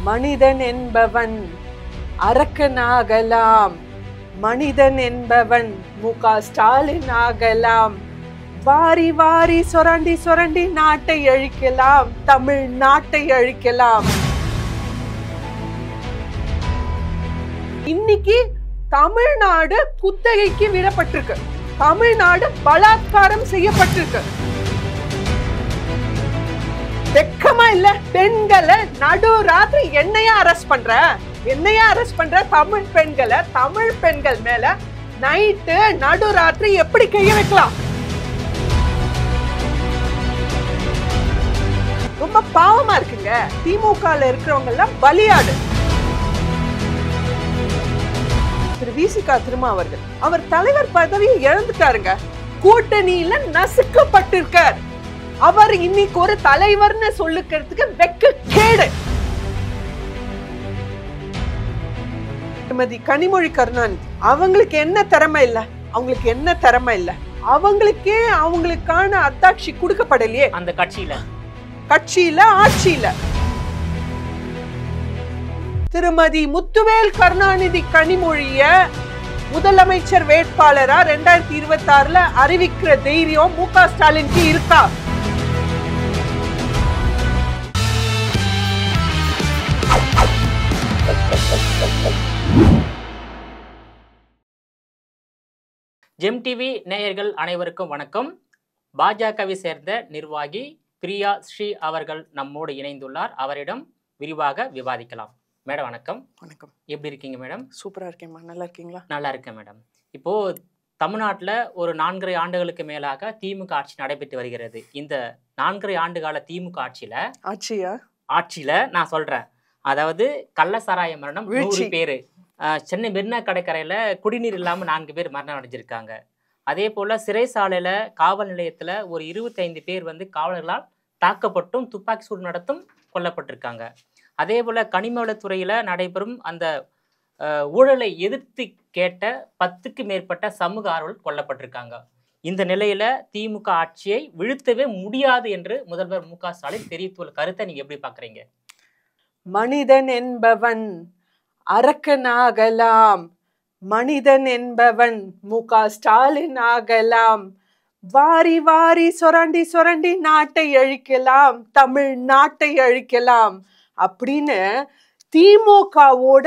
மனிதன் என்பவன் அரக்கனாகலாம், மனிதன் என்பவன் மு.க. ஸ்டாலின் ஆகலாம். வாரி வாரி சொரண்டி சொரண்டி நாட்டை அழிக்கலாம், தமிழ் நாட்டை அழிக்கலாம். இன்னைக்கு தமிழ்நாடு குத்தகைக்கு விடப்பட்டிருக்கு, தமிழ்நாடு பலாத்காரம் செய்யப்பட்டிருக்கு. வெக்கமா இல்ல? பெண்களை நடு ராத்திரி என்னையா அரெஸ்ட் பண்ற? தமிழ் பெண்களை, தமிழ் பெண்கள் மேல நைட்டு நடு ராத்திரி எப்படி கைய வைக்கலாம்? ரொம்ப பாவமா இருக்குங்க. திமுகல இருக்கிறவங்க எல்லாம் பலியாடு. திரு வி.சி.க. திருமாவர்கள் அவர் தலைவர் பதவியை இழந்துட்டாருங்க. கூட்டணியில நசுக்கப்பட்டிருக்கார். அவர் இன்னைக்கு ஒரு தலைவர்னு சொல்லுக்கிறதுக்கு வெக்க கேடு. திருமதி கனிமொழி கருணாநிதி அவங்களுக்கு என்ன திறமை இல்ல, அவங்களுக்கே அவங்களுக்கான அத்தாட்சி கொடுக்கப்படலையே அந்த கட்சியில ஆட்சியில. திருமதி முத்துவேல் கருணாநிதி கனிமொழிய முதலமைச்சர் வேட்பாளரா 2026 அறிவிக்கிற தைரியம் மு.க. ஸ்டாலினுக்கு இருக்கா? ஜெம் டிவி நேயர்கள் அனைவருக்கும் வணக்கம். பாஜகவை சேர்ந்த நிர்வாகி பிரியா ஸ்ரீ அவர்கள் நம்மோடு இணைந்துள்ளார். அவரிடம் விரிவாக விவாதிக்கலாம். மேடம் வணக்கம். வணக்கம். எப்படி இருக்கீங்க மேடம்? சூப்பரா இருக்கேன்மா. நல்லா இருக்கீங்களா? நல்லா இருக்கேன் மேடம். இப்போ தமிழ்நாட்டில் ஒரு 4.5 ஆண்டுகளுக்கு மேலாக திமுக ஆட்சி நடைபெற்று வருகிறது. இந்த 4.5 ஆண்டு கால திமுக ஆட்சியில நான் சொல்றேன், அதாவது கள்ளசாராய மரணம் 100 பேரு, சென்னை மெரினா கடற்கரையில குடிநீர் இல்லாம 4 பேர் மரணம் அடைஞ்சிருக்காங்க. அதே போல சிறைசாலையில காவல் நிலையத்துல ஒரு 25 பேர் காவலர்களால் தாக்கப்பட்டும் துப்பாக்கி சூடு நடத்தும் கொல்லப்பட்டிருக்காங்க. அதே போல கனிமவளத்துறையில நடைபெறும் அந்த ஊழலை எதிர்த்து கேட்ட 10க்கு மேற்பட்ட சமூக ஆர்வலர்கள் கொல்லப்பட்டிருக்காங்க. இந்த நிலையில திமுக ஆட்சியை வீழ்த்தவே முடியாது என்று முதல்வர் மு.க. ஸ்டாலின் தெரிவித்துள்ள கருத்தை நீங்க எப்படி பாக்குறீங்க? மனிதன் என்பவன் அரக்கனாகலாம், மனிதன் என்பவன் மு.க. ஸ்டாலின் ஆகலாம். வாரி வாரி சொரண்டி சொரண்டி நாட்டை அழிக்கலாம், தமிழ் நாட்டை அழிக்கலாம் அப்படின்னு திமுகவோட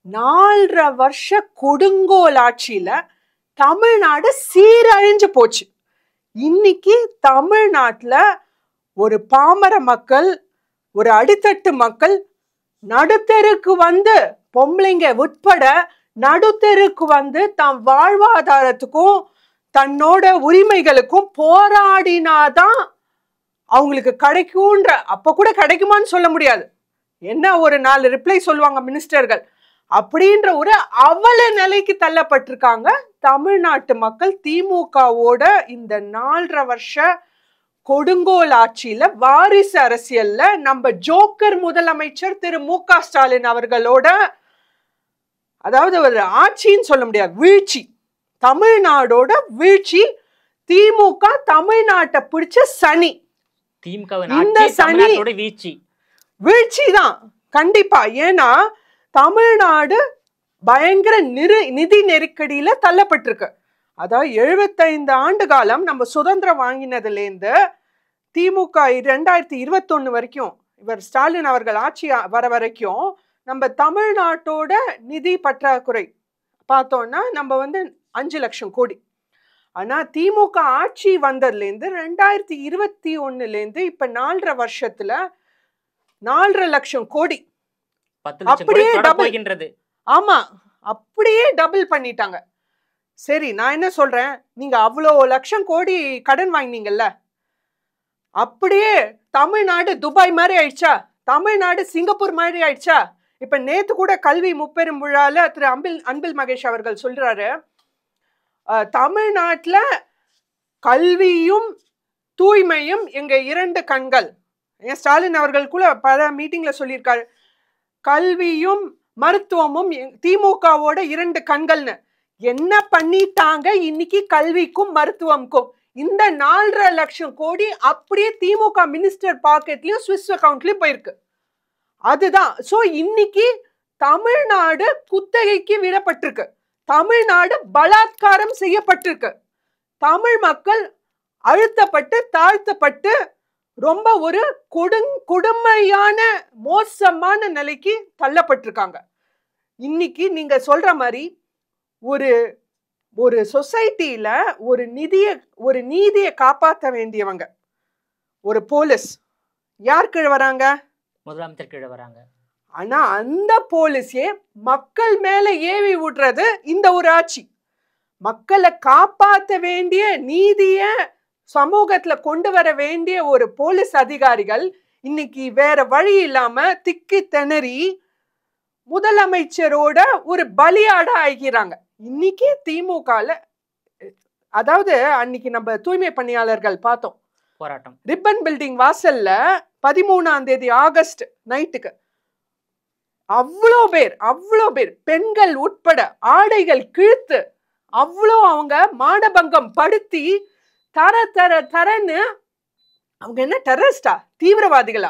4.5 வருஷ கொடுங்கோல் ஆட்சியில தமிழ்நாடு சீரழிஞ்சு போச்சு. இன்னைக்கு தமிழ்நாட்டுல ஒரு பாமர மக்கள், ஒரு அடித்தட்டு மக்கள் நடுத்தருக்கு பொம்பளைங்க உட்பட நடுத்தருக்கு தம் வாழ்வாதாரத்துக்கும் தன்னோட உரிமைகளுக்கும் போராடினாதான் அவங்களுக்கு கிடைக்கும்ன்ற, அப்ப கூட கிடைக்குமான்னு சொல்ல முடியாது, என்ன ஒரு 4 ரிப்ளை சொல்லுவாங்க மினிஸ்டர்கள், அப்படின்ற ஒரு அவல நிலைக்கு தள்ளப்பட்டிருக்காங்க தமிழ்நாட்டு மக்கள். திமுகவோட இந்த 4.5 வருஷ கொடுங்கோல் ஆட்சியில வாரிசு அரசியல்ல நம்ம ஜோக்கர் முதலமைச்சர் திரு மு.க. ஸ்டாலின் அவர்களோட, அதாவது ஒரு ஆட்சின்னு சொல்ல முடியாது, வீழ்ச்சி, தமிழ்நாடோட வீழ்ச்சி. திமுக தமிழ்நாட்டை பிடிச்ச சனி, இந்த சனி வீழ்ச்சி தான் கண்டிப்பா. ஏன்னா தமிழ்நாடு பயங்கர நிதி நெருக்கடியில தள்ளப்பட்டிருக்கு. அதாவது 75 ஆண்டு காலம் நம்ம சுதந்திரம் வாங்கினதுல இருந்து திமுக 2021 வரைக்கும், இவர் ஸ்டாலின் அவர்கள் ஆட்சி வர வரைக்கும் நம்ம தமிழ்நாட்டோட நிதி பற்றாக்குறை பார்த்தோம்னா நம்ம 5 லட்சம் கோடி. ஆனா திமுக ஆட்சி வந்ததுல இருந்து 2021 இப்ப 4.5 வருஷத்துல 4.5 லட்சம் கோடி அப்படியே டபுள். ஆமா, அப்படியே டபுள் பண்ணிட்டாங்க. சரி, நான் என்ன சொல்றேன், நீங்க அவ்வளோ லட்சம் கோடி கடன் வாங்கினீங்கல்ல, அப்படியே தமிழ்நாடு துபாய் மாதிரி ஆயிடுச்சா? தமிழ்நாடு சிங்கப்பூர் மாதிரி ஆயிடுச்சா? இப்ப நேத்து கூட கல்வி முப்பெரும் விழால திரு அன்பில் மகேஷ் அவர்கள் சொல்றாரு, தமிழ்நாட்டுல கல்வியும் தூய்மையும் எங்க 2 கண்கள். ஸ்டாலின் அவர்கள் கூட பல மீட்டிங்ல சொல்லியிருக்காரு, கல்வியும் மருத்துவமும் திமுகவோட 2 கண்கள்னு. என்ன பண்ணிட்டாங்க இன்னைக்கு கல்விக்கும் மருத்துவம்க்கும்? இந்த 4.5 லட்சம் கோடி அப்படியே திமுக மினிஸ்டர் பாக்கெட்லயும் ஸ்விஸ் அக்கவுண்ட்லயும் போயிருக்கு. அதுதான். சோ இன்னைக்கு தமிழ்நாடு குத்தகைக்கு விடப்பட்டிருக்கு, தமிழ்நாடு பலாத்காரம் செய்யப்பட்டிருக்கு, தமிழ் மக்கள் அழுத்தப்பட்டு தாழ்த்தப்பட்டு ரொம்ப ஒரு கொடுமையான மோசமான நிலைக்கு தள்ளப்பட்டிருக்காங்க. இன்னைக்கு நீங்க சொல்ற மாதிரி ஒரு ஒரு சொசைட்டில ஒரு நீதியை காப்பாற்ற வேண்டியவங்க ஒரு போலீஸ் யார் கீழே வராங்க? முதலமைச்சர் கீழே வராங்க. ஆனா அந்த போலீஸே மக்கள் மேல ஏவி விடுறது இந்த ஒரு ஆட்சி. மக்களை காப்பாற்ற வேண்டிய நீதிய சமூகத்துல கொண்டு வர வேண்டிய ஒரு போலீஸ் அதிகாரிகள் இன்னைக்கு வேற வழி இல்லாம திக்கி திணறி முதலமைச்சரோட ஒரு பலியாட ஆகிறாங்க. இன்னைக்கு திமுகல, அதாவது அன்னைக்கு நம்ம தூய்மை பணியாளர்கள் பார்த்தோம் போராட்டம், ரிப்பன் பில்டிங் வாசல்ல 13ஆம் தேதி ஆகஸ்ட் நைட்டுக்கு அவ்வளோ பேர் பெண்கள் உட்பட ஆடைகள் கிழித்து அவ்வளோ அவங்க மானபங்கம் படுத்தி தரன்னு அவங்க என்ன டெரரிஸ்டா, தீவிரவாதிகளா?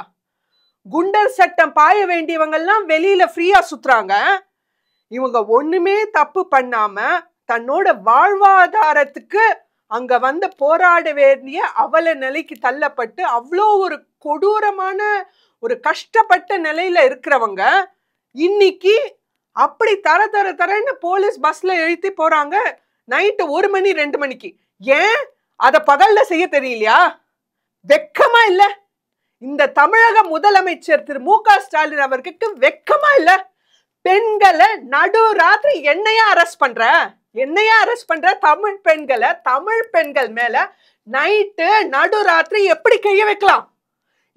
குண்டர் சட்டம் பாய வேண்டியவங்கெல்லாம் வெளியில ஃப்ரீயா சுத்துறாங்க. இவங்க ஒண்ணுமே தப்பு பண்ணாம தன்னோட வாழ்வாதாரத்துக்கு அங்க வந்து போராட வேண்டிய அவல நிலைக்கு தள்ளப்பட்டு அவ்வளோ ஒரு கொடூரமான ஒரு கஷ்டப்பட்ட நிலையில இருக்கிறவங்க இன்னைக்கு அப்படி தரன்னு போலீஸ் பஸ்ல எழுத்தி போறாங்க நைட்டு 1 மணி 2 மணிக்கு. ஏன் அத பகல்ல செய்ய தெரியலையா? வெக்கமா இல்ல? இந்த தமிழக முதலமைச்சர் திரு மு க ஸ்டாலின் அவருக்கு வெக்கமா இல்ல? பெண்களை நடு ராத்திரி என்னையா அரெஸ்ட் பண்ற? தமிழ் பெண்களை, தமிழ் பெண்கள் மேல நைட்டு நடு ராத்திரி எப்படி கைய வைக்கலாம்?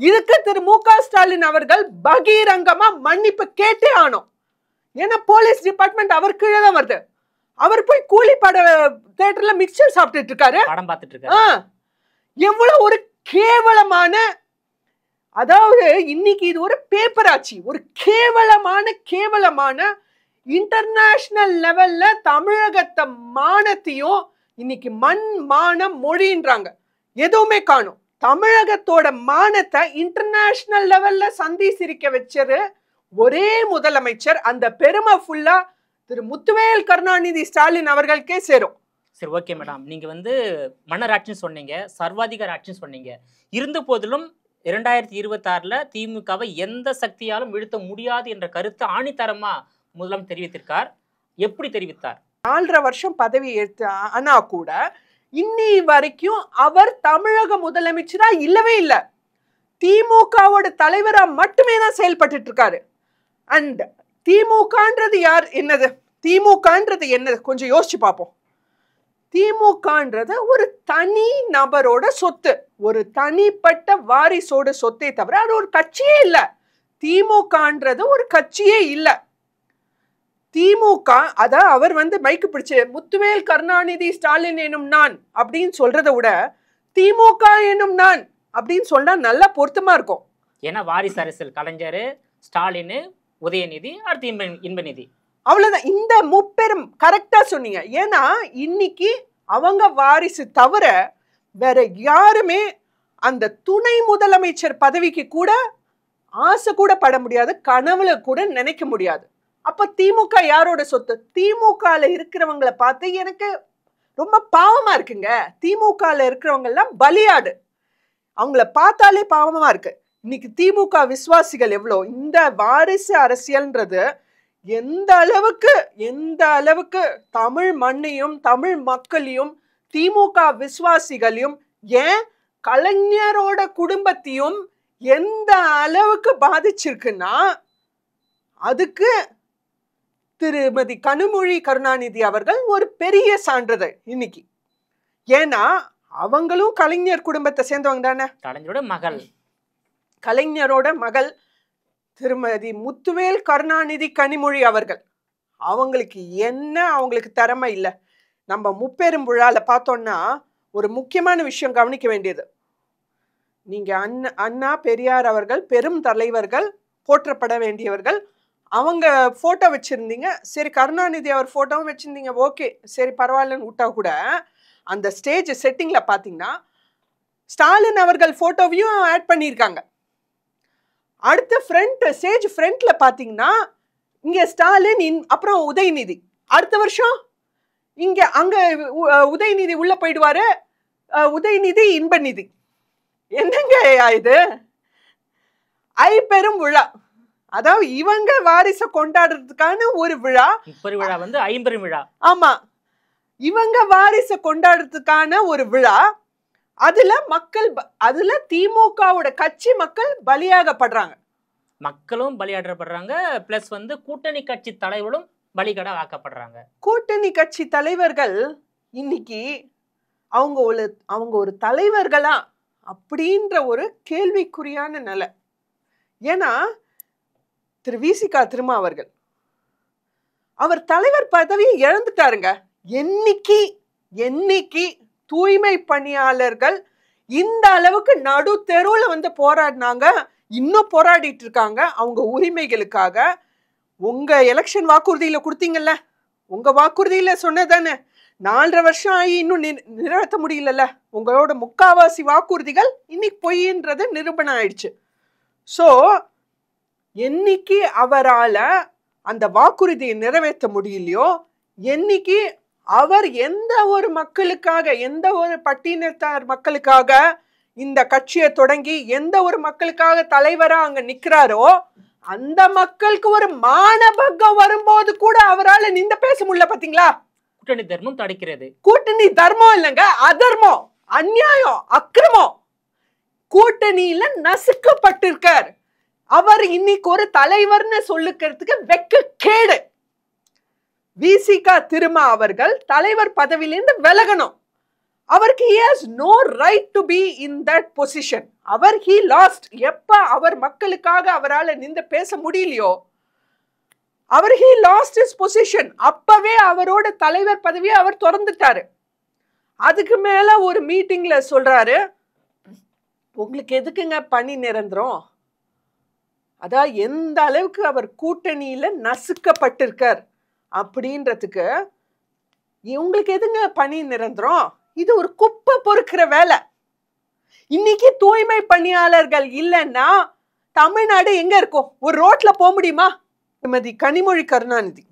இதுக்கு திரு மு க ஸ்டாலின் அவர்கள் பகிரங்கமா மன்னிப்பு கேட்டே ஆனோம். ஏன்னா போலீஸ் டிபார்ட்மெண்ட் அவர் கீழே தான் வருது. அவர் போய் கூலி பட தியேட்டர்ல மிக்சர் சாப்பிட்டுட்டு இருக்காரு, படம் பார்த்துட்டு இருக்காரு. எவ்வளவு ஒரு கேவலமான, அதாவது இன்னைக்கு இது ஒரு பேப்பர் ஆட்சி, ஒரு கேவலமான இன்டர்நேஷனல் லெவல்ல தமிழகத்தை மானத்தையும் இன்னைக்கு மண் மானம் மொழின்றாங்க, எதுவுமே காணும். தமிழகத்தோட மானத்தை இன்டர்நேஷனல் லெவல்ல சந்தி சிரிக்க வச்சது ஒரே முதலமைச்சர். அந்த பெருமை ஃபுல்லா திரு முத்துவேல் கருணாநிதி ஸ்டாலின் அவர்களுக்கே சேரும். சரி, ஓகே மேடம், நீங்க வந்து மன்னர் ஆட்சின்னு சொன்னீங்க, சர்வாதிகார ஆட்சின்னு சொன்னீங்க. இருந்த போதிலும் 2026ல திமுகவை எந்த சக்தியாலும் வீழ்த்த முடியாது என்ற கருத்து ஆணித்தரமா முதலமைச்சர் தெரிவித்திருக்கார். எப்படி தெரிவித்தார்? 4.5 வருஷம் பதவி ஏற்று ஆனா கூட இன்னி வரைக்கும் அவர் தமிழக முதலமைச்சரா இல்லவே இல்லை, திமுகவோட தலைவரா மட்டுமே தான் செயல்பட்டு இருக்காரு. அண்ட் திமுகன்றது யார், என்னது திமுகன்றது என்னது கொஞ்சம் யோசிச்சு பார்ப்போம். திமுகன்றது ஒரு தனி நபரோட சொத்து, ஒரு தனிப்பட்ட வாரிசோட சொத்தை தவிர அது ஒரு கட்சியே இல்லை. திமுகன்றது ஒரு கட்சியே இல்லை. திமுக அதான் அவர் வந்து மைக்கு பிடிச்சு முத்துவேல் கருணாநிதி ஸ்டாலின் எனும் நான் அப்படின்னு சொல்றதை விட திமுக எனும் நான் அப்படின்னு சொன்னா நல்லா பொருத்தமா இருக்கும். ஏன்னா வாரிசு அரசியல், கலைஞர், ஸ்டாலின், உதயநிதி, அடுத்து இன்பநிதி, அவ்வளவுதான். இந்த முப்பெரும் கரெக்டா சொன்னீங்க. ஏன்னா இன்னைக்கு அவங்க வாரிசு தவிர வேற யாருமே அந்த துணை முதலமைச்சர் பதவிக்கு கூட ஆசை கூட பட முடியாது, கனவுல கூட நினைக்க முடியாது. அப்ப திமுக யாரோட சொத்து? திமுகல இருக்கிறவங்களை பார்த்து எனக்கு ரொம்ப பாவமா இருக்குங்க. திமுகல இருக்கிறவங்க எல்லாம் பலியாடு, அவங்கள பார்த்தாலே பாவமா இருக்கு. இன்னைக்கு திமுக விசுவாசிகள் எவ்வளோ, இந்த வாரிசு அரசியல்ன்றது எந்த அளவுக்கு தமிழ் மண்ணையும் தமிழ் மக்களையும் திமுக விசுவாசிகளையும் ஏன் கலைஞரோட குடும்பத்தையும் எந்த அளவுக்கு பாதிச்சிருக்குன்னா அதுக்கு திருமதி கனிமொழி கருணாநிதி அவர்கள் ஒரு பெரிய சான்றிதழ் இன்னைக்கு. ஏன்னா அவங்களும் கலைஞர் குடும்பத்தை சேர்ந்தவங்க தானே. கலைஞரோட மகள் திருமதி முத்துவேல் கருணாநிதி கனிமொழி அவர்கள், அவங்களுக்கு திறமை இல்லை. நம்ம முப்பெரும் விழால பார்த்தோம்னா ஒரு முக்கியமான விஷயம் கவனிக்க வேண்டியது, நீங்க அண்ணா பெரியார் அவர்கள் பெரும் தலைவர்கள், போற்றப்பட வேண்டியவர்கள், அவங்க போட்டோ வச்சிருந்தீங்க. சரி, கருணாநிதி அவர் போட்டோவும் வச்சிருந்தீங்க, ஓகே சரி பரவாயில்லன்னு விட்டா கூட அந்த ஸ்டேஜ் செட்டிங்ல பாத்தீங்கன்னா ஸ்டாலின் அவர்கள் போட்டோவையும் ஆட் பண்ணியிருக்காங்க. அடுத்த ஸ்டேஜ் ஃப்ரண்ட்ல பாத்தீங்கன்னா இங்க ஸ்டாலின் அப்புறம் உதயநிதி. அடுத்த வருஷம் அங்க உதயநிதி உள்ள போயிடுவாரு. உதயநிதி இன்பநிதி. என்னங்க இது? ஐம்பெரும் விழா, அதாவது இவங்க வாரிச கொண்டாடுறதுக்கான ஒரு விழா. விழா வந்து ஐம்பெரும் விழா. ஆமா, இவங்க வாரிச கொண்டாடுறதுக்கான ஒரு விழா. அதுல திமுகவோட கட்சி மக்கள் பலியாகப்படுறாங்க. மக்களும் பலியாடப்படுறாங்க. பிளஸ் வந்து கூட்டணி கட்சி தலைவர்களும் பலிகடா ஆக்கப்படுறாங்க. கூட்டணி கட்சி தலைவர்கள் இன்னைக்கு அவங்க ஒரு தலைவர்களா அப்படின்ற ஒரு கேள்விக்குறியான நிலை. ஏன்னா திரு விசிகா திருமாவர்கள் அவர் தலைவர் பதவியை இழந்துட்டாருங்க. என்னைக்கு தூய்மை பணியாளர்கள் இந்த அளவுக்கு நடு தெருவுல வந்து போராடினாங்க, இன்னும் போராடிட்டு இருக்காங்க அவங்க உரிமைகளுக்காக. உங்க எலெக்ஷன் வாக்குறுதியில கொடுத்தீங்கல்ல, உங்க வாக்குறுதியில சொன்னதானே 4.5 வருஷம் ஆகி இன்னும் நிறைவேற்ற முடியலல்ல. உங்களோட முக்காவாசி வாக்குறுதிகள் இன்னைக்கு பொய்ன்றது நிரூபணம் ஆயிடுச்சு. ஸோ என்னைக்கு அவரால் அந்த வாக்குறுதியை நிறைவேற்ற முடியலையோ, என்னைக்கு அவர் எந்த ஒரு மக்களுக்காக, எந்த ஒரு பட்டினத்தார் மக்களுக்காக இந்த கட்சியை தொடங்கி எந்த ஒரு மக்களுக்காக தலைவரா அங்க நிக்கிறாரோ, அந்த மக்களுக்கு ஒரு மானபங்கம் வரும்போது கூட அவரால் நின்று பேச முடியல. பாத்தீங்களா? கூட்டணி தர்மம் தடுக்கிறது. கூட்டணி தர்மம் இல்லைங்க, அதர்மம், அநியாயம், அக்கிரமம். கூட்டணியில நசுக்கப்பட்டிருக்கார் அவர். இன்னைக்கு ஒரு தலைவர்னு சொல்லுக்கிறதுக்கு வெக்க கேடு. விசிகா திருமா அவர்கள் தலைவர் பதவியிலிருந்து விலகணும். அவருக்கு he has no right to be in that position. he lost. எப்ப அவர் மக்களுக்காக அவரால் நின்று பேச முடியலையோ, he lost his position. அப்பவே அவரோட தலைவர் பதவியை அவர் திறந்துட்டாரு. அதுக்கு மேல ஒரு மீட்டிங்ல சொல்றாரு, உங்களுக்கு எதுக்குங்க பணி நிரந்தரம்? அதான் எந்த அளவுக்கு அவர் கூட்டணியில நசுக்கப்பட்டிருக்கார் அப்படின்றதுக்கு, உங்களுக்கு எதுங்க பணி நிரந்தரம்? இது ஒரு குப்பை பொறுக்கிற வேலை. இன்னைக்கு தூய்மை பணியாளர்கள் இல்லைன்னா தமிழ்நாடு எங்க இருக்கும்? ஒரு ரோட்ல போக முடியுமா? திருமதி கனிமொழி கருணாநிதி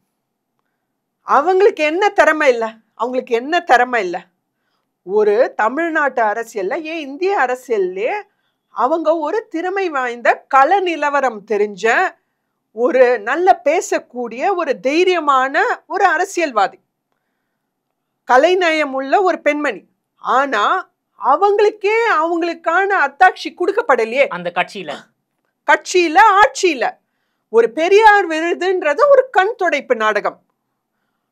அவங்களுக்கு என்ன திறமை இல்லை? அவங்களுக்கு என்ன திறமை இல்லை? ஒரு தமிழ்நாட்டு அரசியல்ல, ஏன் இந்திய அரசியல்லே அவங்க ஒரு திறமை வாய்ந்த கள நிலவரம் தெரிஞ்ச ஒரு நல்ல பேசக்கூடிய ஒரு தைரியமான ஒரு அரசியல்வாதி, கலைநயம் உள்ள ஒரு பெண்மணி. ஆனா அவங்களுக்கே அவங்களுக்கான அத்தாட்சி கொடுக்கப்படலையே. அந்த கட்சியில ஆட்சியில ஒரு பெரியார் விருதுன்றது ஒரு கண் துடைப்பு நாடகம்.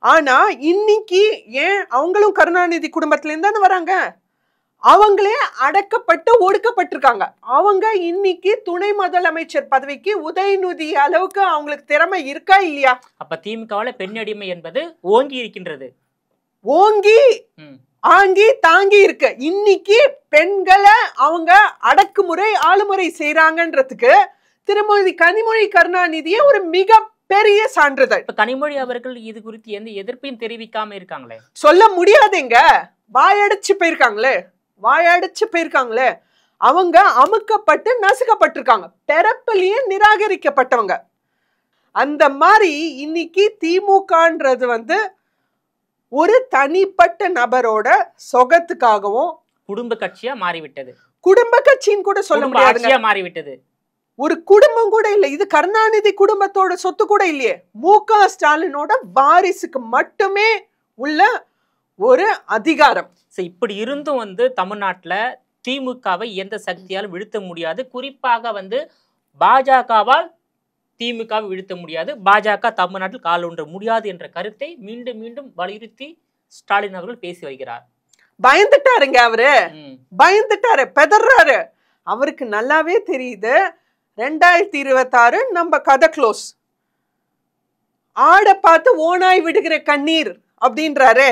ஆனா இன்னைக்கு ஏன் அவங்களும் கருணாநிதி குடும்பத்துல இருந்தானே வராங்க, அவங்களே அடக்கப்பட்டு ஒடுக்கப்பட்டிருக்காங்க. அவங்க இன்னைக்கு துணை முதலமைச்சர் பதவிக்கு உதயநிதி அளவுக்கு அவங்களுக்கு திறமை இருக்கா இல்லையா? அப்ப திமுகவுல பெண் அடிமை என்பது ஓங்கி இருக்கின்றது. ஓங்கி ஆங்கி தாங்கி இருக்கு. இன்னைக்கு பெண்களை அவங்க அடக்குமுறை ஆளுமுறை செய்யறாங்கன்றதுக்கு திருமதி கனிமொழி கருணாநிதியே ஒரு மிக பெரிய சான்றிதழ். கனிமொழி அவர்கள் இது குறித்து எந்த எதிர்ப்பையும் தெரிவிக்காம இருக்காங்களே. சொல்ல முடியாதுங்க, வாயடிச்சு போயிருக்காங்களே. அவங்க அமுக்கப்பட்டு நசுக்கப்பட்டிருக்காங்க, பிறப்பிலேயே நிராகரிக்கப்பட்டவங்க. அந்த மாதிரி இன்னைக்கு திமுகன்றது வந்து ஒரு தனிப்பட்ட நபரோட சொகத்துக்காகவும் குடும்ப கட்சியா மாறிவிட்டது. குடும்ப கட்சின்னு கூட சொல்ல முடியாது, மாறிவிட்டது. ஒரு குடும்பம் கூட இல்லை. இது கருணாநிதி குடும்பத்தோட சொத்து கூட இல்லையே. மு.க. ஸ்டாலினோட வாரிசுக்கு மட்டுமே உள்ள ஒரு அதிகாரம். இப்படி இருந்தும் வந்து தமிழ்நாட்டுல திமுகவை எந்த சக்தியாலும் வீழ்த்த முடியாது. குறிப்பாக வந்து பாஜகவால் திமுகவை வீழ்த்த முடியாது. பாஜக தமிழ்நாட்டில் கால் ஊன்ற முடியாது என்ற கருத்தை மீண்டும் மீண்டும் வலியுறுத்தி ஸ்டாலின் அவர்கள் பேசி வருகிறார். பயந்துட்டாருங்க அவரு, பயந்துட்டாரு, பெதறாரு. அவருக்கு நல்லாவே தெரியுது 2026 நம்ம கதை க்ளோஸ். ஆட பார்த்து ஓனாய் விடுகிற கண்ணீர் அப்படின்றாரு.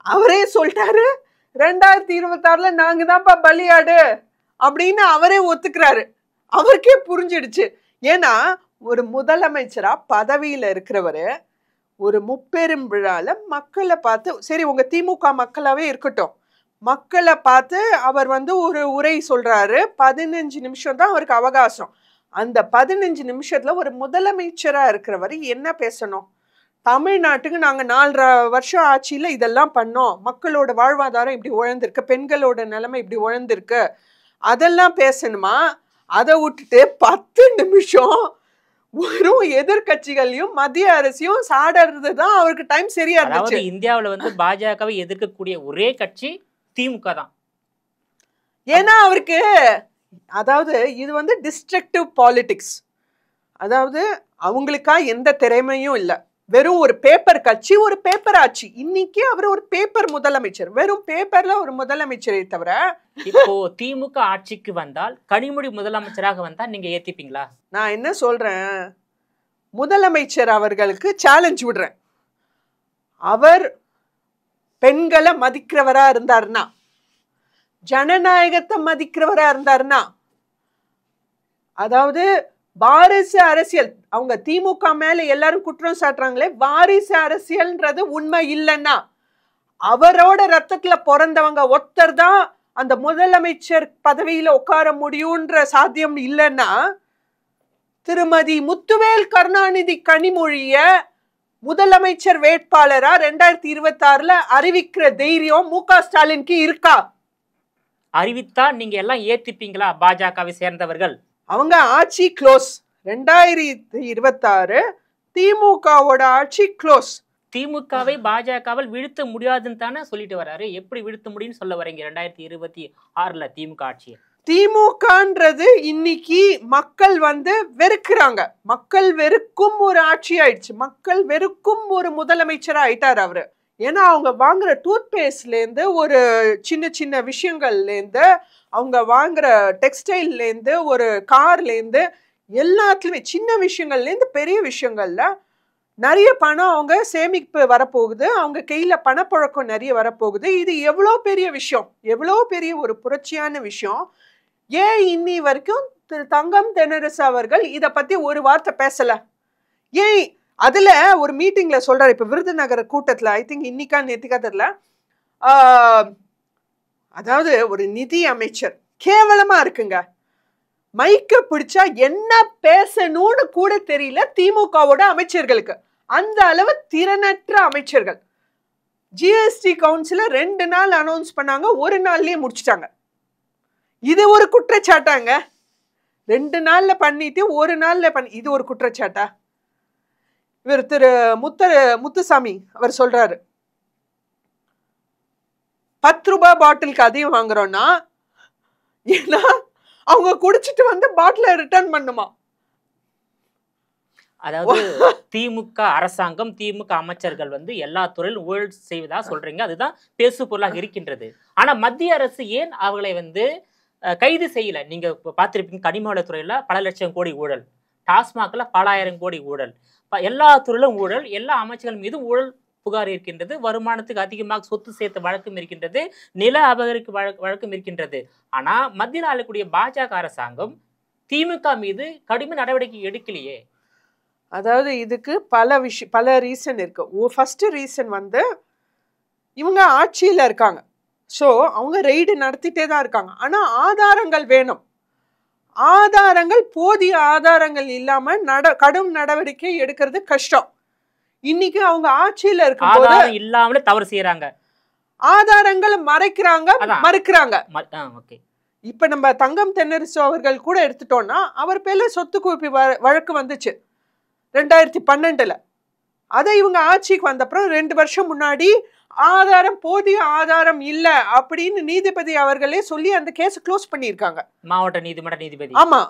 அவரே சொல்லிட்டாரு 2026 நாங்க தான்ப்பா பலியாடு அப்படின்னு அவரே ஒத்துக்கிறாரு. அவருக்கே புரிஞ்சிடுச்சு. ஏன்னா ஒரு முதலமைச்சரா பதவியில இருக்கிறவரு ஒரு முப்பெரும் விழால மக்களை பார்த்து, சரி உங்க திமுக மக்களாவே இருக்கட்டும், மக்களை பார்த்து அவர் வந்து ஒரு உரை சொல்றாரு. 15 நிமிஷம் தான் அவருக்கு அவகாசம். அந்த 15 நிமிஷத்துல ஒரு முதலமைச்சரா இருக்கிறவர் என்ன பேசணும்? தமிழ்நாட்டுக்கு நாங்க 4.5 வருஷம் ஆட்சியில இதெல்லாம் பண்ணோம், மக்களோட வாழ்வாதாரம் இப்படி உழந்திருக்கு, பெண்களோட நிலைமை இப்படி உழந்திருக்கு, அதெல்லாம் பேசணுமா? அதை விட்டுட்டு 10 நிமிஷம் வெறும் எதிர்கட்சிகளையும் மத்திய அரசையும் சாடுறது தான் அவருக்கு டைம் சரியா இருந்துச்சு. இந்தியாவுல வந்து பாஜகவை எதிர்க்கக்கூடிய ஒரே கட்சி திமுக தான். ஏன்னா அவருக்கு அதாவது இது வந்து டிஸ்ட்ரக்டிவ் பாலிடிக்ஸ், அதாவது அவங்களுக்கா எந்த திறமையும் இல்லை, வெறும் ஒரு பேப்பர் கட்சி, ஒரு பேப்பர் ஆட்சி. இன்னைக்கு அவர் ஒரு பேப்பர் முதலமைச்சர், வெறும் பேப்பர்ல ஒரு முதலமைச்சரை தவிர. இப்போ திமுக ஆட்சிக்கு வந்தால் கனிமொழி முதலமைச்சராக வந்தா நீங்க ஏத்திப்பீங்களா? நான் என்ன சொல்றேன், முதலமைச்சர் அவர்களுக்கு சேலஞ்ச் விடுறேன். அவர் பெண்களை மதிக்கிறவரா இருந்தாருன்னா, ஜனநாயகத்தை மதிக்கிறவரா இருந்தாருன்னா, அதாவது வாரிசு அரசியல், அவங்க திமுக மேல எல்லாரும் குற்றம் சாட்டுறாங்களே, வாரிசு அரசியல்ன்றது உண்மை இல்லைன்னா, அவரோட ரத்தத்துல பிறந்தவங்க ஒருத்தர் தான் அந்த முதலமைச்சர் பதவியில உட்கார முடியும்ன்ற சாத்தியம் இல்லைன்னா, திருமதி முத்துவேல் கருணாநிதி கனிமொழிய முதலமைச்சர் வேட்பாளரா 2026 அறிவிக்கிற தைரியம் மு.க. ஸ்டாலினுக்கு இருக்கா? அறிவித்தா நீங்க எல்லாம் ஏத்திப்பீங்களா? பாஜகவை சேர்ந்தவர்கள் அவங்க ஆட்சி க்ளோஸ். 2026 திமுகவோட ஆட்சி க்ளோஸ். திமுகவை பாஜகவில் வீழ்த்த முடியாதுன்னு தானே சொல்லிட்டு வராரு. எப்படி வீழ்த்த முடியும்னு சொல்ல வரீங்க 2026 திமுக ஆட்சியை? திமுகன்றது இன்னைக்கு மக்கள் வந்து வெறுக்கிறாங்க, மக்கள் வெறுக்கும் ஒரு ஆட்சி ஆயிடுச்சு, மக்கள் வெறுக்கும் ஒரு முதலமைச்சரா ஆயிட்டார் அவரு. ஏன்னா அவங்க வாங்குற டூத் பேஸ்ட்ல இருந்து, ஒரு சின்ன சின்ன விஷயங்கள்ல இருந்து, அவங்க வாங்குற டெக்ஸ்டைல்ல இருந்து, ஒரு கார்ல இருந்து, எல்லாத்துலயுமே சின்ன விஷயங்கள்ல இருந்து பெரிய விஷயங்கள்ல நிறைய பணம் அவங்க சேமிப்பு வரப்போகுது, அவங்க கையில பணப்பழக்கம் நிறைய வரப்போகுது. இது எவ்வளோ பெரிய விஷயம், எவ்வளோ பெரிய ஒரு புரட்சியான விஷயம். ஏன் இன்னி வரைக்கும் திரு தங்கம் தென்னரசு அவர்கள் இதை பத்தி ஒரு வார்த்தை பேசல? ஏன் அதுல ஒரு மீட்டிங்ல சொல்றாரு, இப்ப விருதுநகர் கூட்டத்துல, ஐ திங்க் இன்னைக்கா நேத்திக்கா தெரியல, அதாவது ஒரு நிதி அமைச்சர் கேவலமா இருக்குங்க, மைக்க பிடிச்சா என்ன பேசணும்னு கூட தெரியல திமுகவோட அமைச்சர்களுக்கு. அந்த அளவு திறனற்ற அமைச்சர்கள். ஜிஎஸ்டி கவுன்சில 2 நாள் அனௌன்ஸ் பண்ணாங்க, ஒரு நாள்லயே முடிச்சுட்டாங்க. இது ஒரு குற்றச்சாட்டாங்க? 2 நாள்ல பண்ணிட்டு ஒரு நாள்ல இது ஒரு குற்றச்சாட்டா? இவர் திரு முத்துசாமி அவர் சொல்றாரு, 10 ரூபாய் பாட்டிலுக்கு அதிகம் வாங்குறோம்னா, ஏன்னா அவங்க குடிச்சிட்டு வந்து பாட்டில ரிட்டர்ன் பண்ணுமா? அதாவது திமுக அரசாங்கம், திமுக அமைச்சர்கள் வந்து எல்லா துறையிலும் ஊழல் செய்வதா சொல்றீங்க, அதுதான் பேசு பொருளாக இருக்கின்றது. ஆனா மத்திய அரசு ஏன் அவர்களை வந்து கைது செய்யல? நீங்க பார்த்திருப்பீங்க, கனிமவள துறையில பல லட்சம் கோடி ஊழல், டாஸ்மாக்ல பல ஆயிரம் கோடி ஊழல், எல்லா துறையிலும் ஊழல், எல்லா அமைச்சர்கள் மீதும் ஊழல் புகார் இருக்கின்றது, வருமானத்துக்கு அதிகமாக சொத்து சேர்த்த வழக்கம் இருக்கின்றது, நில அபகரிப்பு வழக்கம் இருக்கின்றது. ஆனா மத்தியில் ஆளக்கூடிய பாஜக அரசாங்கம் திமுக மீது கடுமை நடவடிக்கை எடுக்கலையே. அதாவது இதுக்கு பல ரீசன் இருக்கு. ஃபர்ஸ்ட் ரீசன் வந்து இவங்க ஆட்சியில இருக்காங்க, ஸோ அவங்க ரெய்டு நடத்திட்டே தான் இருக்காங்க. ஆனா ஆதாரங்கள் வேணும், ஆதாரங்கள் போதிய ஆதாரங்கள் இல்லாம கடும் நடவடிக்கை எடுக்கிறது கஷ்டம். இன்னைக்கு அவங்க ஆட்சியில இருக்கும்போது இல்லாமலே தவறு செய்யறாங்க, ஆதாரங்களை மறைக்கிறாங்க, மறுக்கிறாங்க. இப்ப நம்ம தங்கம் தென்னரசு அவர்கள் கூட எடுத்துட்டோம்னா, அவர் பேர்ல சொத்து குவிப்பு வழக்கு வந்துச்சு 2012. அதை இவங்க ஆட்சிக்கு வந்த அப்புறம் 2 வருஷம் முன்னாடி ஆதாரம், போதிய ஆதாரம் இல்ல அப்படின்னு நீதிபதி அவர்களே சொல்லி அந்த கேஸ் க்ளோஸ் பண்ணிருக்காங்க, மாவட்ட நீதிமன்ற நீதிபதி. ஆமா,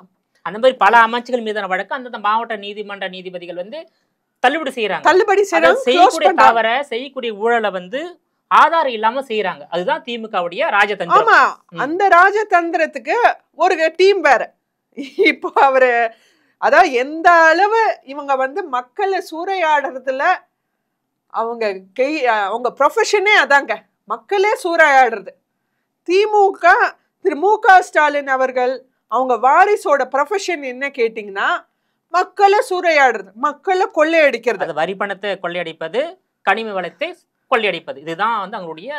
அந்த மாதிரி பல அமைச்சர்கள் மீதான வழக்கு அந்த மாவட்ட நீதிமன்ற நீதிபதிகள் வந்து தள்ளுபடி செய்யறாங்க. செய்யக்கூடிய ஊழலை வந்து ஆதாரம் இல்லாம செய்யறாங்க. அதுதான் திமுகவுடைய ராஜதந்திரம். ஆமா, அந்த ராஜதந்திரத்துக்கு ஒரு டீம் வேற. இப்போ அவரு அதாவது எந்த அளவு இவங்க வந்து மக்களை சூறையாடுறதுல அவங்க ப்ரொஃபஷனே அதாங்க, மக்களே சூறையாடுறது. திமுக திரு மு.க. ஸ்டாலின் அவர்கள் அவங்க வாரிசோட ப்ரொஃபஷன் என்ன கேட்டீங்கன்னா, மக்களை சூறையாடுறது, மக்களை கொள்ளையடிக்கிறது, வரி பணத்தை கொள்ளையடிப்பது, கனிம வளத்தை கொள்ளையடிப்பது, இதுதான் வந்து அவங்களுடைய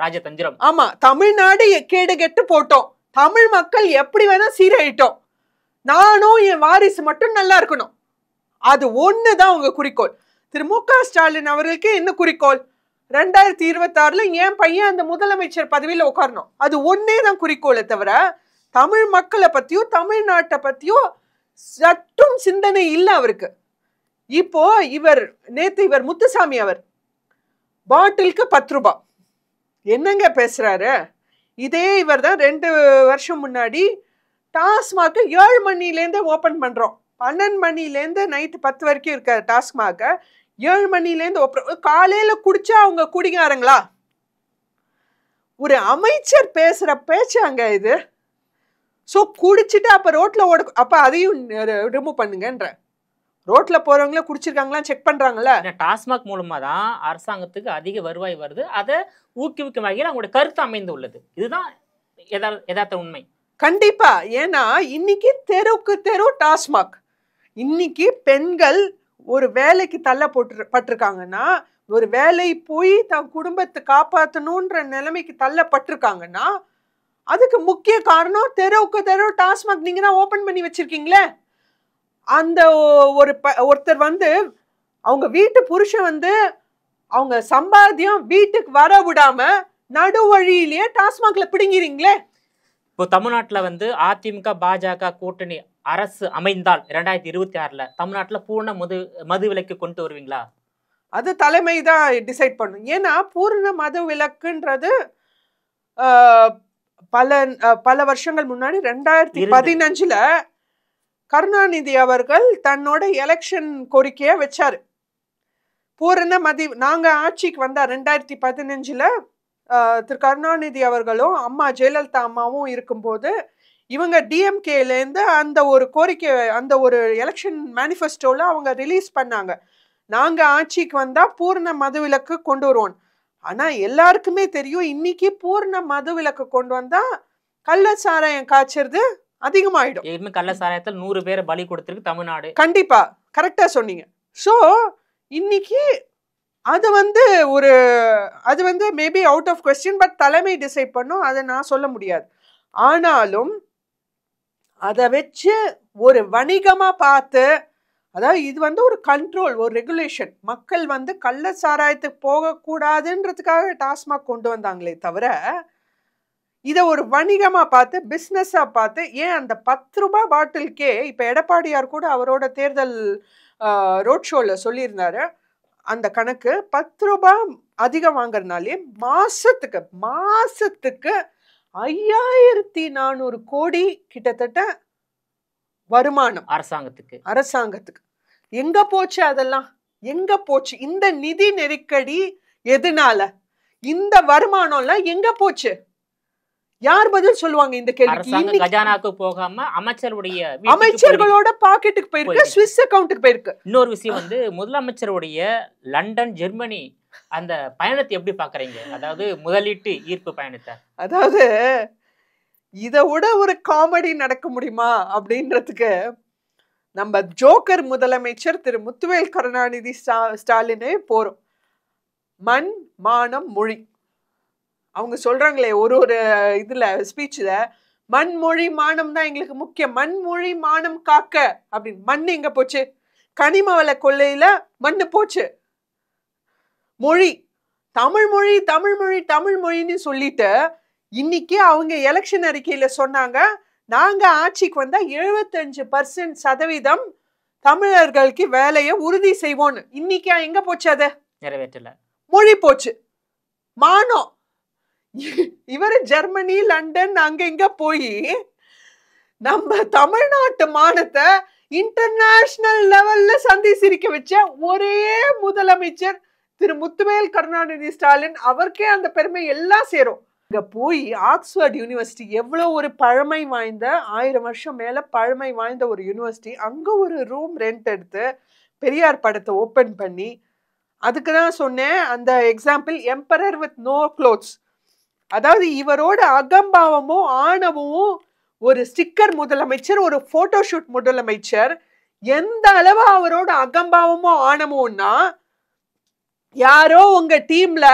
ராஜதந்திரம். ஆமா, தமிழ்நாடு கேடு கெட்டு போட்டோம், தமிழ் மக்கள் எப்படி வேணா சீரழிட்டோம், நானும் என் வாரிசு மட்டும் நல்லா இருக்கணும். அது ஒண்ணுதான் உங்க குறிக்கோள். திரு மு.க. ஸ்டாலின் அவர்களுக்கு என்ன குறிக்கோள்? 2026 என் பையன் அந்த முதலமைச்சர் பதவியில உட்காரணும். அது ஒன்னே தான் குறிக்கோளை தவிர தமிழ் மக்களை பத்தியோ தமிழ்நாட்டை பத்தியோ சற்றும் சிந்தனை இல்லை அவருக்கு. இப்போ நேத்து இவர் முத்துசாமி அவர் பாட்டிலுக்கு 10 ரூபாய் என்னங்க பேசுறாரு? இதே இவர் தான் 2 வருஷம் முன்னாடி டாஸ்மாக் 7 மணிலேருந்து ஓபன் பண்றோம், 12 மணிலேருந்து நைட்டு 10 வரைக்கும் இருக்க டாஸ்மாக் 7 மணிலேருந்து காலையில குடிச்சா அவங்க குடிகாரங்களா? ஒரு அமைச்சர் பேசுற பேச்சாங்க இது. ஸோ குடிச்சிட்டு அப்ப ரோட்ல அப்ப அதையும் ரிமூவ் பண்ணுங்கன்ற. ரோட்ல போறவங்கள குடிச்சிருக்காங்களா செக் பண்றாங்கல்ல. டாஸ்மாக் மூலமா தான் அரசாங்கத்துக்கு அதிக வருவாய் வருது. அதை ஊக்குவிக்கும் வகையில் அவங்களுடைய கருத்து அமைந்து உள்ளது. இதுதான் யதார்த்த உண்மை. கண்டிப்பா. ஏன்னா இன்னைக்கு தெருவுக்கு தெரு டாஸ்மாக். இன்னைக்கு பெண்கள் ஒரு வேலைக்கு தள்ளப்பட்டிருக்காங்கன்னா, ஒரு வேலை போய் தன் குடும்பத்தை காப்பாற்றணுன்ற நிலைமைக்கு தள்ளப்பட்டிருக்காங்கன்னா அதுக்கு முக்கிய காரணம் தெருவுக்கு தெரு டாஸ்மாக் நீங்க தான் ஓபன் பண்ணி வச்சிருக்கீங்களே. அந்த ஒருத்தர் அவங்க வீட்டு புருஷன் அவங்க சம்பாத்தியம் வீட்டுக்கு வர விடாம நடு வழியிலேயே டாஸ்மாக்ல பிடுங்கிறீங்களே. இப்போ தமிழ்நாட்டில் அதிமுக பாஜக கூட்டணி அரசு அமைந்தால் 2026 தமிழ்நாட்டில் பூர்ண மது விலக்கு கொண்டு வருவீங்களா? அது தலைமை தான் டிசைட் பண்ணும். ஏன்னா பூர்ண மது விலக்குன்றது பல வருஷங்கள் முன்னாடி 2015 கருணாநிதி அவர்கள் தன்னோட எலெக்ஷன் கோரிக்கைய வச்சாரு. பூரண நாங்க ஆட்சிக்கு வந்தா 2015 திரு கருணாநிதி அவர்களும் அம்மா ஜெயலலிதா அம்மாவும் இருக்கும்போது இவங்க டிஎம்கேல இருந்து அந்த ஒரு கோரிக்கை, அந்த ஒரு எலெக்ஷன் மேனிஃபெஸ்டோல அவங்க ரிலீஸ் பண்ணாங்க. நாங்க ஆட்சிக்கு வந்தா பூர்ண மதுவிலக்கு கொண்டு வருவோம். ஆனா எல்லாருக்குமே தெரியும் இன்னைக்கு பூர்ண மதுவிலக்கு கொண்டு வந்தா கள்ள சாராயம் காய்ச்சறது அதிகமாயிடும். கள்ள சாராயத்தில் 100 பேரை பலி கொடுத்திருக்கு தமிழ்நாடு. கண்டிப்பா கரெக்டா சொன்னீங்க. சோ இன்னைக்கு அது maybe out of question. But தலைமை டிசைட் பண்ணும், அதை நான் சொல்ல முடியாது. ஆனாலும் அதை வச்சு ஒரு வணிகமா பார்த்து, அதாவது இது ஒரு கண்ட்ரோல், ஒரு ரெகுலேஷன். மக்கள் கள்ள சாராயத்துக்கு போகக்கூடாதுன்றதுக்காக டாஸ்மாக் கொண்டு வந்தாங்களே தவிர இதை ஒரு வணிகமா பார்த்து பிஸ்னஸா பார்த்து, ஏன் அந்த 10 ரூபாய் பாட்டிலுக்கே இப்ப எடப்பாடியார் கூட அவரோட தேர்தல் ரோட் ஷோல சொல்லியிருந்தாரு. அந்த கணக்கு 10 ரூபாய் அதிகம் வாங்குறதுனாலே மாசத்துக்கு 5400 கோடி கிட்டத்தட்ட வருமானம் அரசாங்கத்துக்கு. எங்க போச்சு? அதெல்லாம் எங்க போச்சு? இந்த நிதி நெருக்கடி எதனால? இந்த வருமானம்லாம் எங்க போச்சு? யார் பதில் சொல்லுவாங்க இந்த கேள்விக்கு? கஜானாக்கு போகாம அமைச்சர்களோட பாக்கெட்டுக்கு போயிருக்கு, ஸ்விஸ் அக்கவுண்ட்டுக்கு போயிருக்கு. இன்னொரு விஷயம் முதலமைச்சருடைய லண்டன் ஜெர்மனி அந்த பயணத்தை எப்படி பாக்குறீங்க? அதாவது முதலீட்டு ஈர்ப்பு பயணத்தை. அதாவது இதை விட ஒரு காமெடி நடக்க முடியுமா அப்படின்றதுக்கு நம்ம ஜோக்கர் முதலமைச்சர் திரு முத்துவேல் கருணாநிதி ஸ்டாலினே போறோம். மண் மானம் மொழி அவங்க சொல்றாங்களே ஒரு இதுல ஸ்பீச்ல, மண் மொழி மானம் தான் எங்களுக்கு முக்கியம், மண் மொழி மானம் காக்க அப்படின்னு. மண் எங்க போச்சு? கனிம வள கொள்ளையில மண்ணு போச்சு. மொழி தமிழ் மொழி தமிழ் மொழி தமிழ் மொழின்னு சொல்லிட்டு இன்னைக்கு அவங்க எலெக்ஷன் அறிக்கையில சொன்னாங்க, நாங்க ஆட்சிக்கு வந்தா 75% தமிழர்களுக்கு வேலையை உறுதி செய்வோம்னு. இன்னைக்கு எங்க போச்சு? அதை நிறைவேற்றல. மொழி போச்சு, மானம். இவரு ஜெர்மனி லண்டன் அங்க இங்க போய் நம்ம தமிழ்நாட்டு மானத்தை இன்டர்நேஷனல் லெவல்ல சந்தி சிரிக்க வச்ச ஒரே முதலமைச்சர் திரு முத்துவேல் கருணாநிதி ஸ்டாலின். அவருக்கே அந்த பெருமை எல்லாம் சேரும். இங்க போய் ஆக்ஸ்போர்ட் யூனிவர்சிட்டி எவ்வளவு ஒரு பழமை வாய்ந்த 1000 வருஷம் மேல பழமை வாய்ந்த ஒரு யூனிவர்சிட்டி, அங்க ஒரு ரூம் ரெண்ட் எடுத்து பெரியார் படத்தை ஓபன் பண்ணி, அதுக்குதான் சொன்னேன் அந்த example emperor with no clothes. அதாவது இவரோட அகம்பாவமும் ஆணவமும் ஒரு ஸ்டிக்கர் முதலமைச்சர், ஒரு போட்டோஷூட் முதலமைச்சர். எந்த அளவு அவரோட அகம்பாவமும் ஆணவம்னா, யாரோ உங்க டீம்ல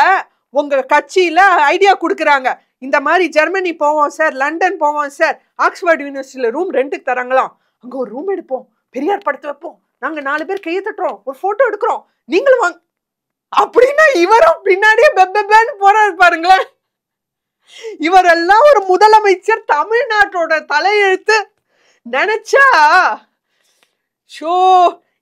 உங்க கட்சியில ஐடியா கொடுக்குறாங்க, இந்த மாதிரி ஜெர்மனி போவோம் சார், லண்டன் போவோம் சார், ஆக்ஸ்போர்ட் யூனிவர்சிட்டியில ரூம் ரெண்டுக்கு தராங்களாம், அங்க ஒரு ரூம் எடுப்போம், பெரியார் படத்தை வைப்போம், நாங்க 4 பேர் கையை தட்டுறோம், ஒரு போட்டோ எடுக்கிறோம், நீங்களும் வாங்க அப்படின்னா இவரும் பின்னாடியே பெப்பேன்னு போறாரு பாருங்களேன். இவரெல்லாம் ஒரு முதலமைச்சர், தமிழ்நாட்டோட தலையெழுத்து நினைச்சா ஷோ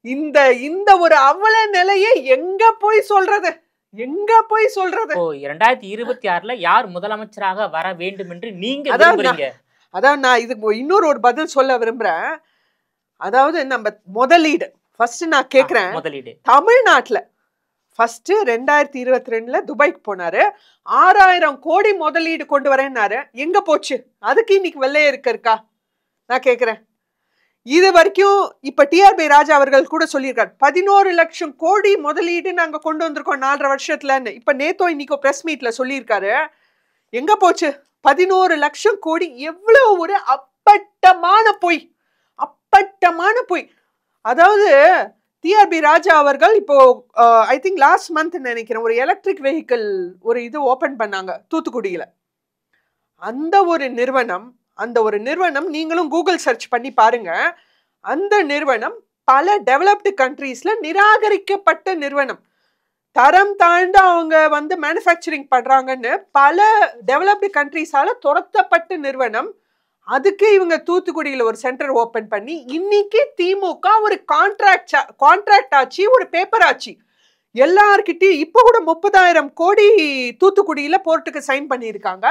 இந்த இந்த ஒரு அவல நிலையை எங்க போய் சொல்றது, எங்க போய் சொல்றது? 2026ல யார் முதலமைச்சராக வர வேண்டும் என்று நீங்க விரும்புறீங்க? அதான் நான் இதுக்கு இன்னொரு ஒரு பதில் சொல்ல விரும்புறேன். அதாவது நம்ம முதலீடு ஃபர்ஸ்ட் நான் கேக்குறேன். முதலீடு தமிழ்நாட்டுல ஃபர்ஸ்ட் 2022ல துபாய்க்கு போனாரு, 6000 கோடி முதலீடு கொண்டு வரேன்னாரு. எங்க போச்சு? அதுக்கு இன்னைக்கு வெள்ளையே இருக்கா? நான் கேக்குறேன். இது வரைக்கும் இப்ப டிஆர்பி ராஜா அவர்கள் கூட சொல்லியிருக்காரு, 11 லட்சம் கோடி முதலீடு நாங்க கொண்டு வந்திருக்கோம் 4.5 வருஷத்துலன்னு. இப்ப நேத்தோ இன்னைக்கோ பிரஸ் மீட்ல சொல்லியிருக்காரு. எங்க போச்சு 11 லட்சம் கோடி? எவ்வளவு ஒரு அப்பட்டமான பொய், அப்பட்டமான பொய். அதாவது டிஆர்பி ராஜா அவர்கள் இப்போ ஐ திங்க் லாஸ்ட் மந்த் நினைக்கிறேன் ஒரு எலக்ட்ரிக் வெஹிக்கிள் ஒரு இது ஓபன் பண்ணாங்க தூத்துக்குடியில. அந்த ஒரு நிறுவனம் நீங்களும் கூகுள் சர்ச் பண்ணி பாருங்க. அந்த நிறுவனம் பல டெவலப்டு கண்ட்ரீஸ்ல நிராகரிக்கப்பட்ட நிறுவனம். தரம் தாழ்ந்த அவங்க மேனுஃபேக்சரிங் பண்றாங்கன்னு பல டெவலப்டு கண்ட்ரீஸால துரத்தப்பட்ட நிறுவனம். அதுக்கு இவங்க தூத்துக்குடியில ஒரு சென்டர் ஓபன் பண்ணி இன்னைக்கு திமுக ஒரு கான்ட்ராக்ட் ஆச்சு, ஒரு பேப்பர் ஆச்சு. எல்லார்கிட்டயும் இப்ப கூட 30,000 கோடி தூத்துக்குடியில போர்ட்டுக்கு சைன் பண்ணியிருக்காங்க.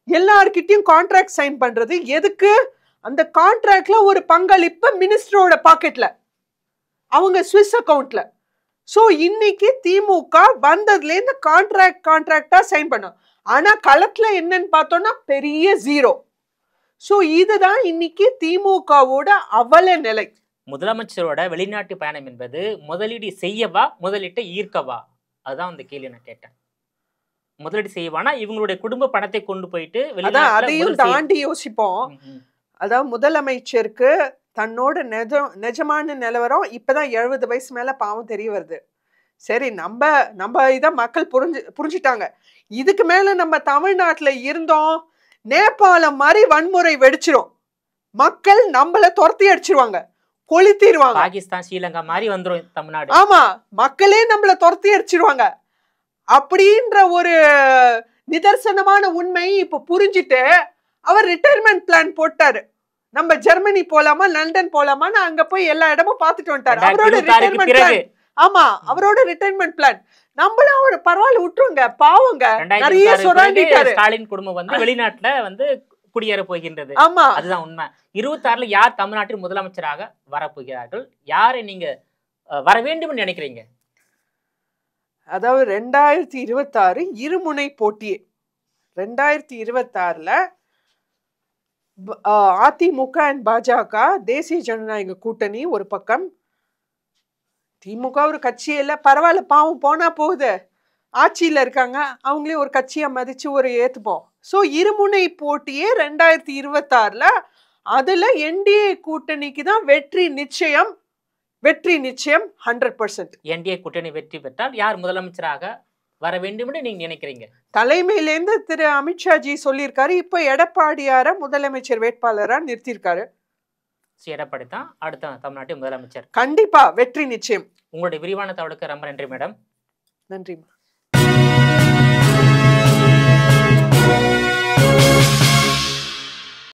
எல்லார்கிட்டயும் கான்ட்ராக்ட் சைன் பண்றது எதுக்கு? அந்த கான்ட்ராக்ட்ல ஒரு பங்களிப்பு மினிஸ்டரோட பாக்கெட்ல, அவங்க ஸ்விஸ் அக்கவுண்ட்ல. சோ இன்னைக்கு திமுக வந்ததுல இருந்து கான்ட்ராக்டா சைன் பண்ணோம். ஆனா களத்துல என்னன்னு பார்த்தோம்னா பெரிய ஜீரோ. சோ இதுதான் இன்னைக்கு திமுகவோட அவல நிலை. முதலமைச்சரோட வெளிநாட்டு பயணம் என்பது முதலீடு செய்யவா, முதலீட்டை ஈர்க்கவா? அதுதான் அந்த கேள்வி நான் கேட்டேன். முதலீடு செய்வானா இவங்களுடைய குடும்ப பணத்தை கொண்டு போயிட்டு அதையும் தாண்டி யோசிப்போம். அதாவது முதலமைச்சருக்கு தன்னோட நிஜமான நிலவரம் இப்பதான் 70 வயசு மேல பாவம் தெரிய வருது. சரி, நம்ம இத மக்கள் புரிஞ்சுட்டாங்க. இதுக்கு மேல நம்ம தமிழ்நாட்டுல இருந்தோம், நேபாளம் மாதிரி வன்முறை வெடிச்சிரும், மக்கள் நம்மள துரத்தி அடிச்சிருவாங்க, கொளுத்திடுவாங்க. பாகிஸ்தான் ஸ்ரீலங்கா மாதிரி வந்துரும் தமிழ்நாடு. ஆமா, மக்களே நம்மள துரத்தி அடிச்சிருவாங்க அப்படின்ற ஒரு நிதர்சனமான உண்மை இப்ப புரிஞ்சுட்டு அவர் ரிட்டையர்மெண்ட் பிளான் போட்டாரு. நம்ம ஜெர்மனி போலாமா, லண்டன் போலாமான்னு அங்க போய் எல்லா இடமும் பார்த்துட்டு வந்துட்டாரு. அவரோட ரிட்டையர்மெண்ட் பிளான். ஆமா, அவரோட ரிட்டையர்மெண்ட் பிளான். நம்மளும் ஒரு பரவாயில்ல விட்டுருங்க, பாவங்க, நிறைய சொராண்டிட்டாரு. ஸ்டாலின் குடும்பம் வெளிநாட்டுல குடியேற போகின்றது. ஆமா, அதுதான் உண்மை. 26ல யார் தமிழ்நாட்டில் முதலமைச்சராக வரப்போகிறார்கள்? யாரை நீங்க வர வேண்டும் நினைக்கிறீங்க? அதாவது 2026 இருமுனை போட்டியே. 2026ல அதிமுக அண்ட் பாஜக தேசிய ஜனநாயக கூட்டணி ஒரு பக்கம், திமுக ஒரு கட்சி இல்ல, பரவாயில்ல பாவம் போனா போகுது, ஆட்சியில இருக்காங்க, அவங்களே ஒரு கட்சியை மதிச்சு ஒரு ஏத்துப்போம். சோ இருமுனை போட்டியே 2026ல. அதுல என்டிஏ கூட்டணிக்கு தான் வெற்றி நிச்சயம், வெற்றி நிச்சயம் 100%. என்டிஏ கூட்டணி வெற்றி பெற்றால் யார் முதலமைச்சராக வர வேண்டும் என்று நீங்க நினைக்கிறீங்க? தலைமையிலேருந்து திரு அமித்ஷாஜி சொல்லியிருக்காரு, இப்ப எடப்பாடியார முதலமைச்சர் வேட்பாளரா நிறுத்தியிருக்காரு. எடப்பாடி தான் அடுத்த தமிழ்நாட்டின் முதலமைச்சர். கண்டிப்பா வெற்றி நிச்சயம். உங்களுடைய விரிவான தகவலுக்கு ரொம்ப நன்றி மேடம். நன்றி.